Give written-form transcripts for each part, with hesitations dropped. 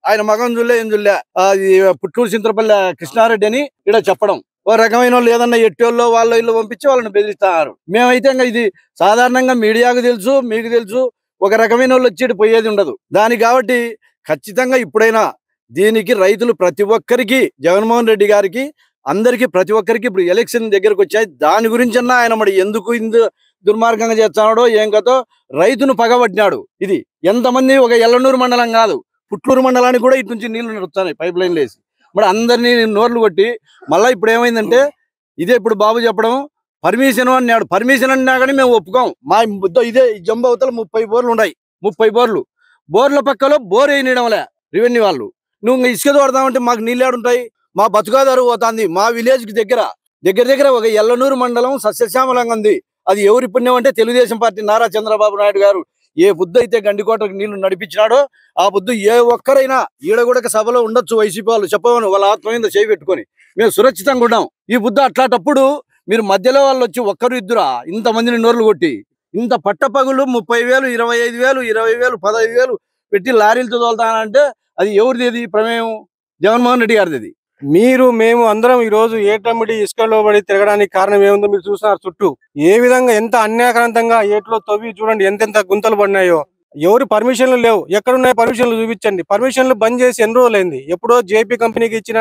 ఆయన మగం జుల్లే ఏం జుల్లే అది పుట్టూరు చింతలపల్లి కృష్ణారెడ్డి అని ఇక్కడ చెప్పడం, ఓ రకమైన వాళ్ళు ఏదన్నా ఎట్టోళ్ళు వాళ్ళు ఇల్లు పంపించి వాళ్ళని బెదిరిస్తున్నారు. మేమైతే ఇంకా ఇది సాధారణంగా మీడియాకు తెలుసు, మీకు తెలుసు, ఒక రకమైన వాళ్ళు వచ్చి పోయేది ఉండదు దానికి. కాబట్టి ఖచ్చితంగా ఇప్పుడైనా దీనికి రైతులు ప్రతి ఒక్కరికి, జగన్మోహన్ రెడ్డి గారికి, అందరికీ, ప్రతి ఒక్కరికి ఇప్పుడు ఎలక్షన్ దగ్గరకు వచ్చాయి, దాని గురించి అన్నా ఆయన మరి ఎందుకు ఇందు దుర్మార్గంగా చేస్తున్నాడో ఏం కదో రైతును పగబట్టినాడు. ఇది ఎంతమంది, ఒక ఎల్లనూరు మండలం కాదు, పుట్లూరు మండలానికి కూడా ఇటు నుంచి నీళ్లు నడుస్తున్నాయి పైప్ లైన్లు వేసి. మరి అందరినీ నోర్లు కొట్టి మళ్ళీ ఇప్పుడు ఏమైందంటే ఇదే ఇప్పుడు బాబు చెప్పడం పర్మిషన్ అన్నాడు. పర్మిషన్ అన్నా కానీ మేము ఒప్పుకోం. మా ఇదే జంబు అవతల 30 బోర్లు ఉన్నాయి, 30 బోర్లు, బోర్ల పక్కలో బోర్ వేయనియడంలే రెవెన్యూ వాళ్ళు. నువ్వు ఇసుక తోడదామంటే మాకు నీళ్ళు ఏడుంటాయి, మా బతుకాదారు పోతుంది. మా విలేజ్ కి దగ్గర దగ్గర ఒక ఎల్లనూరు మండలం సస్యశ్యామలంగా ఉంది. అది ఎవరి పుణ్యం అంటే తెలుగుదేశం పార్టీ నారా చంద్రబాబు నాయుడు గారు ఏ బుద్ధి అయితే గండికోటకు నీళ్లు నడిపించినాడో ఆ బుద్ధి ఏ ఒక్కరైనా ఈడ కూడా సభలో ఉండొచ్చు, వైసీపీ వాళ్ళు చెప్పవను వాళ్ళ ఆత్మ మీద చేయి పెట్టుకొని మేము సురక్షితంగా ఉన్నాం. ఈ బుద్ధి అట్లాంటప్పుడు మీరు మధ్యలో వాళ్ళు వచ్చి ఒక్కరు ఇద్దరా ఇంతమందిని నోర్లు కొట్టి ఇంత పట్టపగులు 30,000, 25,000, 20,000, 15,000 పెట్టి లారీలతో తోలుతానంటే అది ఎవరిది ప్రమేయం? జగన్మోహన్ రెడ్డి గారిది. మేము అందరం ఈ రోజు ఏటమిడి ఇసుకలో పడి తిరగడానికి కారణం ఏముందో మీరు చూస్తున్నారు. చుట్టూ ఏ విధంగా ఎంత అన్యాక్రాంతంగా ఏట్లో తవ్వి చూడండి, ఎంతెంత గుంతలు పడినాయో. ఎవరు పర్మిషన్లు లేవు. ఎక్కడున్నాయో పర్మిషన్లు చూపించండి. పర్మిషన్లు బంద్ చేసి ఎన్ని రోజులైంది? ఎప్పుడో జేపీ కంపెనీకి ఇచ్చిన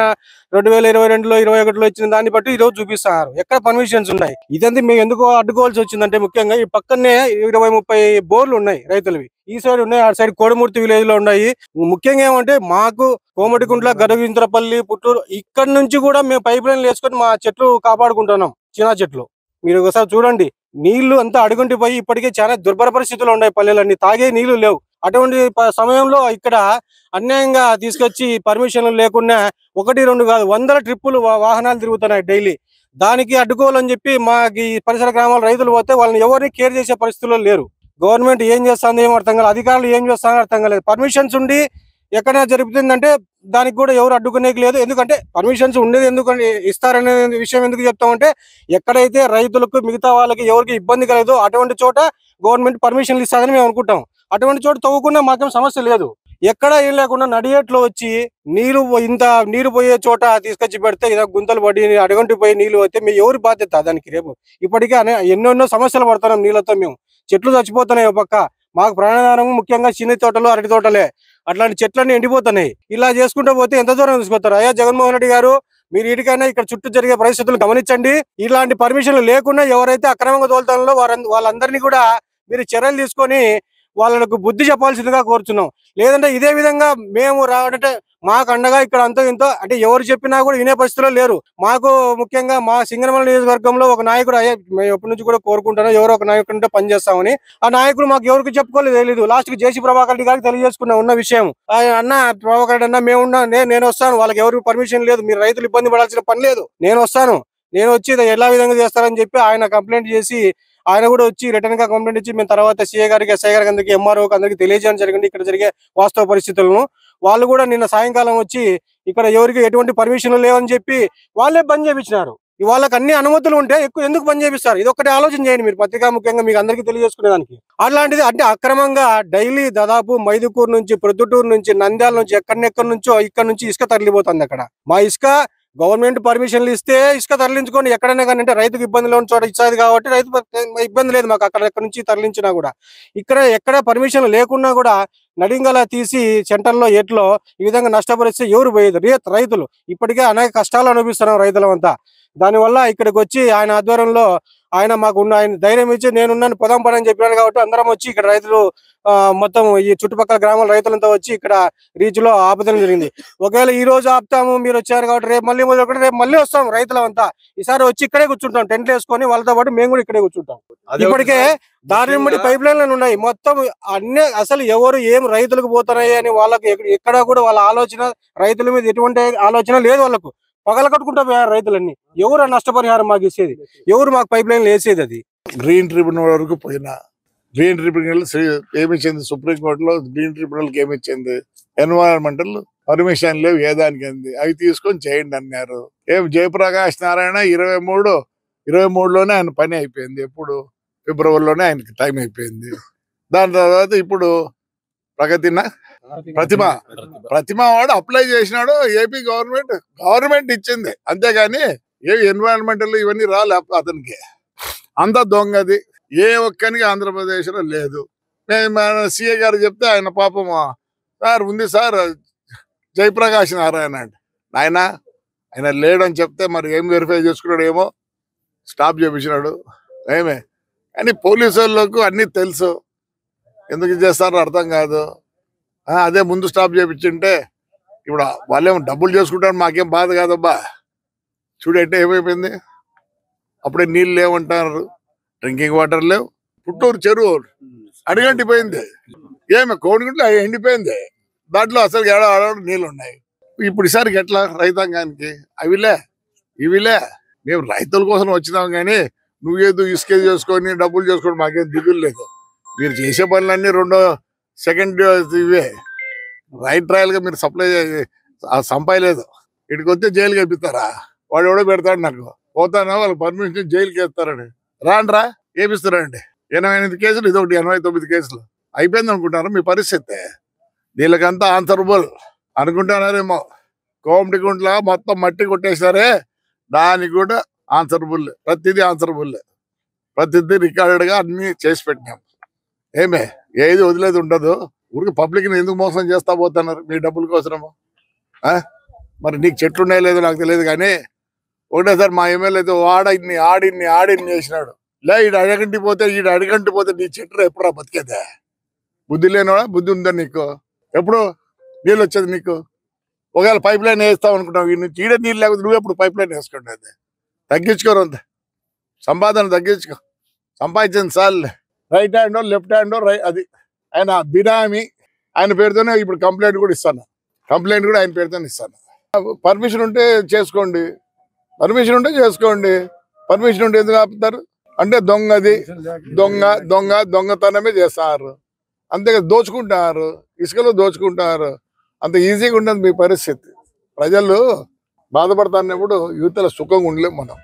2022లో 21లో ఇచ్చిన దాన్ని బట్టి ఈ రోజు చూపిస్తున్నారు. ఎక్కడ పర్మిషన్స్ ఉన్నాయి? ఇదంతా మేము ఎందుకు అడ్డుకోవాల్సి వచ్చిందంటే ముఖ్యంగా ఈ పక్కనే 20-30 బోర్లు ఉన్నాయి రైతులవి. ఈ సైడ్ ఉన్నాయి, ఆ సైడ్ కోడమూర్తి విలేజ్ లో ఉన్నాయి. ముఖ్యంగా ఏమంటే మాకు కోమటికుంట్ల, గడవింద్రపల్లి, పుట్టూరు ఇక్కడ నుంచి కూడా మేము పైప్ లైన్లు వేసుకొని మా చెట్లు కాపాడుకుంటున్నాం. చిన్న చెట్లు మీరు ఒకసారి చూడండి, నీళ్లు అంతా అడుగుంటి పోయి ఇప్పటికే చాలా దుర్భర పరిస్థితులు ఉన్నాయి. పల్లెలన్నీ తాగే నీళ్లు లేవు. అటువంటి సమయంలో ఇక్కడ అన్యాయంగా తీసుకొచ్చి పర్మిషన్లు లేకుండా 1-2 కాదు 100 ట్రిప్పులు వాహనాలు తిరుగుతున్నాయి డైలీ. దానికి అడ్డుకోవాలని చెప్పి మాకు ఈ పరిసర గ్రామాల రైతులు పోతే వాళ్ళని ఎవరిని కేర్ చేసే పరిస్థితుల్లో లేరు. గవర్నమెంట్ ఏం చేస్తుందో ఏం అర్థం కాలేదు, అధికారులు ఏం చేస్తారో అర్థం కాలేదు. పర్మిషన్స్ ఉండి ఎక్కడైనా జరుగుతుందంటే దానికి కూడా ఎవరు అడ్డుకునేకి లేదు. ఎందుకంటే పర్మిషన్స్ ఉండేది ఎందుకంటే ఇస్తారనే విషయం ఎందుకు చెప్తామంటే ఎక్కడైతే రైతులకు మిగతా వాళ్ళకి ఎవరికి ఇబ్బంది కలదో అటువంటి చోట గవర్నమెంట్ పర్మిషన్లు ఇస్తారని మేము అనుకుంటాం. అటువంటి చోట తవ్వుకున్నా మాకేం సమస్య లేదు. ఎక్కడ ఏం లేకుండా నడియేట్లో వచ్చి ఇంత నీరు పోయే చోట తీసుకొచ్చి పెడితే ఇలా గుంతలు పడి అడుగంటి పోయి నీళ్లు వస్తే మేము ఎవరి బాధ్యత దానికి? రేపు ఇప్పటికే ఎన్నెన్నో సమస్యలు పడుతున్నాం నీళ్ళతో. మేము చెట్లు చచ్చిపోతున్నాయి. ఒక పక్క మాకు ప్రాణాధారం ముఖ్యంగా చిన్న తోటలు, అరటి తోటలే. అట్లాంటి చెట్లన్నీ ఎండిపోతున్నాయి. ఇలా చేసుకుంటూ పోతే ఎంత దూరం తీసుకొస్తారు? అయ్యా జగన్మోహన్ రెడ్డి గారు, మీరు వీటికైనా ఇక్కడ చుట్టూ జరిగే పరిస్థితులు గమనించండి. ఇలాంటి పర్మిషన్లు లేకుండా ఎవరైతే అక్రమంగా తోలుతారో వాళ్ళందరినీ కూడా మీరు చర్యలు తీసుకొని వాళ్ళకు బుద్ధి చెప్పాల్సిందిగా కోరుతున్నాం. లేదంటే ఇదే విధంగా మేము రావాలంటే మాకు అండగా ఇక్కడ అంతో ఇంతో అంటే ఎవరు చెప్పినా కూడా వినే పరిస్థితిలో లేరు. మాకు ముఖ్యంగా మా సింగనమల నియోజకవర్గంలో ఒక నాయకుడు మేము ఎప్పటి నుంచి కూడా కోరుకుంటాను ఎవరో ఒక నాయకుడితో పనిచేస్తామని. ఆ నాయకుడు మాకు ఎవరికి చెప్పుకోలేదు, తెలియదు. లాస్ట్ కి జేసీ ప్రభాకర్ రెడ్డి గారికి తెలియజేసుకున్నా ఉన్న విషయం. అన్న ప్రభాకర్ రెడ్డి అన్న మేమున్నా, నేను వస్తాను, వాళ్ళకి ఎవరికి పర్మిషన్ లేదు, మీరు రైతులు ఇబ్బంది పడాల్సిన పని లేదు, నేను వస్తాను, నేను వచ్చి ఎలా విధంగా చేస్తారని చెప్పి ఆయన కంప్లైంట్ చేసి ఆయన కూడా వచ్చి రిటర్న్ గా కంప్లైంట్ ఇచ్చి మేము తర్వాత సీఏ గారికి, ఎస్ఐ గారికి, అందరికి, ఎంఆర్ఓకి అందరికి తెలియజేయడం జరిగింది ఇక్కడ జరిగే వాస్తవ పరిస్థితులను. వాళ్ళు కూడా నిన్న సాయంకాలం వచ్చి ఇక్కడ ఎవరికి ఎటువంటి పర్మిషన్లు లేవని చెప్పి వాళ్ళే బంద్ చేయించినారు. వాళ్ళకి అన్ని అనుమతులు ఉంటే ఎందుకు బంద్ చేపిస్తారు? ఇది ఒక్కటి ఆలోచన చేయండి మీరు, పత్రికా ముఖ్యంగా మీకు అందరికీ తెలియజేసుకునేదానికి. అట్లాంటిది అంటే అక్రమంగా డైలీ దాదాపు మైదుకూరు నుంచి, ప్రొద్దుటూరు నుంచి, నంద్యాల నుంచి, ఎక్కడెక్కడి నుంచో ఇక్కడ నుంచి ఇసుక తరలిపోతుంది. అక్కడ మా ఇసుక గవర్నమెంట్ పర్మిషన్లు ఇస్తే ఇసుక తరలించుకోండి ఎక్కడైనా కానీ, అంటే రైతుకు ఇబ్బందులు ఉన్న చోట ఇచ్చేది కాబట్టి రైతు ఇబ్బంది లేదు మాకు. అక్కడ నుంచి తరలించినా కూడా ఇక్కడ ఎక్కడ పర్మిషన్ లేకున్నా కూడా నడింగల తీసి సెంటర్లో ఏట్లో ఈ విధంగా నష్టపరిస్తే ఎవరు పోయేది? రైతులు. ఇప్పటికే అనేక కష్టాలు అనుభవిస్తున్నాం రైతులమంతా. దానివల్ల ఇక్కడికి వచ్చి ఆయన ఆధ్వర్యంలో ఆయన ధైర్యం ఇచ్చి నేనున్నాను పొదం పని అని చెప్పాను కాబట్టి అందరం వచ్చి ఇక్కడ రైతులు మొత్తం ఈ చుట్టుపక్కల గ్రామాల రైతులంతా వచ్చి ఇక్కడ రీచ్ లో ఆపదం జరిగింది. ఒకవేళ ఈ రోజు ఆపుతాము, మీరు వచ్చారు కాబట్టి రేపు మళ్ళీ మొదలుకొని రేపు మళ్ళీ వస్తాం రైతులంతా. ఈసారి వచ్చి ఇక్కడే కూర్చుంటాం, టెంట్లు వేసుకొని వాళ్ళతో పాటు మేము కూడా ఇక్కడే కూర్చుంటాం. ఇప్పటికే దారిమ్మడి పైప్ లైన్లు ఉన్నాయి మొత్తం అన్ని. అసలు ఎవరు ఏం రైతులకు పోతున్నాయి అని వాళ్ళకి ఎక్కడా కూడా వాళ్ళ ఆలోచన, రైతుల మీద ఎటువంటి ఆలోచన లేదు. వాళ్ళకు పగల కట్టుకుంటా పోయారు రైతులన్నీ. ఎవరు నష్టపరిహారం మాకు ఇచ్చేది? ఎవరు మాకు పైప్ లైన్లు వేసేది? అది గ్రీన్ ట్రిబ్యునల్ వరకు పోయినా గ్రీన్ ట్రిబ్యునల్ ఏమిచ్చింది? సుప్రీంకోర్టులో గ్రీన్ ట్రిబ్యునల్ కి ఏమిచ్చింది? ఎన్వైరన్మెంటల్ పర్మిషన్ లేవు ఏదానికి అంది, అవి తీసుకొని చేయండి అన్నారు. జయప్రకాష్ నారాయణ 23లోనే ఆయన పని అయిపోయింది. ఎప్పుడు? ఫిబ్రవరిలోనే ఆయనకి టైం అయిపోయింది. దాని తర్వాత ఇప్పుడు ప్రతిమ వాడు అప్లై చేసినాడు. ఏపీ గవర్నమెంట్ ఇచ్చింది, అంతేగాని ఏ ఎన్విరాన్మెంటల్ ఇవన్నీ రాలే అతనికి. అంత దొంగది ఏ ఒక్కనికి ఆంధ్రప్రదేశ్ లో లేదు. మేము సిఏ గారు చెప్తే ఆయన పాపం సార్ ఉంది సార్ జయప్రకాష్ నారాయణ అంటే, ఆయన లేడని చెప్తే మరి ఏం వెరిఫై చేసుకున్నాడు ఏమో, స్టాప్ చేపించినాడు ఏమే. కానీ పోలీసు వాళ్ళకు అన్ని తెలుసు, ఎందుకు చేస్తారో అర్థం కాదు. అదే ముందు స్టాప్ చేపించుంటే ఇప్పుడు వాళ్ళేమో డబ్బులు చేసుకుంటారు, మాకేం బాధ కాదబ్బా. చూడంటే ఏమైపోయింది, అప్పుడే నీళ్ళు లేవంటారు, డ్రింకింగ్ వాటర్ లేవు. పుట్టూరు చెరువు అడిగంటిపోయింది, ఏమి కోడిగుంట్లో ఎండిపోయింది, దాంట్లో అసలు ఏడో నీళ్ళు ఉన్నాయి. ఇప్పుడు ఈసారికి ఎట్లా రైతాంగానికి ఇవిలే మేము రైతుల కోసం వచ్చినాం, కానీ నువ్వేదో ఇసుక చేసుకొని డబ్బులు చేసుకోండి, మాకేం దిగులు లేదు. మీరు చేసే పనులన్నీ సెకండ్ ఇవే, రైట్ ట్రయల్ గా మీరు సంపాయలేదు. ఇక్కడికి వస్తే జైలుకి వేపిస్తారా? వాడు ఎవడో పెడతాడు, నాకు పోతానా వాళ్ళకి పర్మిషన్ జైలుకి వేస్తారని. రాండ్రా వేపిస్తారండి. 88 కేసులు, ఇది ఒకటి 89 కేసులు. అయిపోయింది అనుకుంటారు మీ పరిస్థితి. వీళ్ళకంతా ఆన్సరబుల్ అనుకుంటున్నారేమో. కోమటిగుంట్ల మొత్తం మట్టి కొట్టేసారే, దానికి కూడా ఆన్సరబుల్, ప్రతిదీ ఆన్సరబుల్, ప్రతిదీ రికార్డెడ్ గా అన్ని చేసి పెట్టినాం. ఏది వదిలేదు ఉండదు. ఊరికి పబ్లిక్ ని ఎందుకు మోసం చేస్తా పోతున్నారు మీ డబ్బుల కోసము? మరి నీకు చెట్లు ఉన్నాయో లేదో నాకు తెలియదు, కానీ ఒకటేసారి మా ఎమ్మెల్యే అయితే ఆడిన్ని చేసినాడు. ఈడు అడగంటి పోతే నీ చెట్లు ఎప్పుడా బతికేదే? బుద్ధి లేనివాడా? బుద్ధి ఉందా నీకు? ఎప్పుడు నీళ్ళు వచ్చేది నీకు? ఒకవేళ పైప్ లైన్ వేస్తావు అనుకుంటావు, ఈ నుంచి ఈడ నీళ్ళు లేకపోతే నువ్వు ఎప్పుడు పైప్ లైన్ వేసుకుంటుంది. తగ్గించుకోరు అంత సంపాదన, తగ్గించుకో. సంపాదించింది సార్. రైట్ హ్యాండో లెఫ్ట్ హ్యాండో అది ఆయన బినామీ, ఆయన పేరుతోనే ఇప్పుడు కంప్లైంట్ కూడా ఇస్తాను. కంప్లైంట్ కూడా ఆయన పేరుతోనే ఇస్తాను. పర్మిషన్ ఉంటే చేసుకోండి, పర్మిషన్ ఉంటే ఎందుకు ఆపుతారు? అంటే దొంగతనమే చేస్తారు, అంతేగా దోచుకుంటారు, ఇసుకలో దోచుకుంటారు. అంత ఈజీగా ఉండదు మీ పరిస్థితి. ప్రజలు బాధపడతాన్నప్పుడు యువతల సుఖంగా ఉండలేము మనం.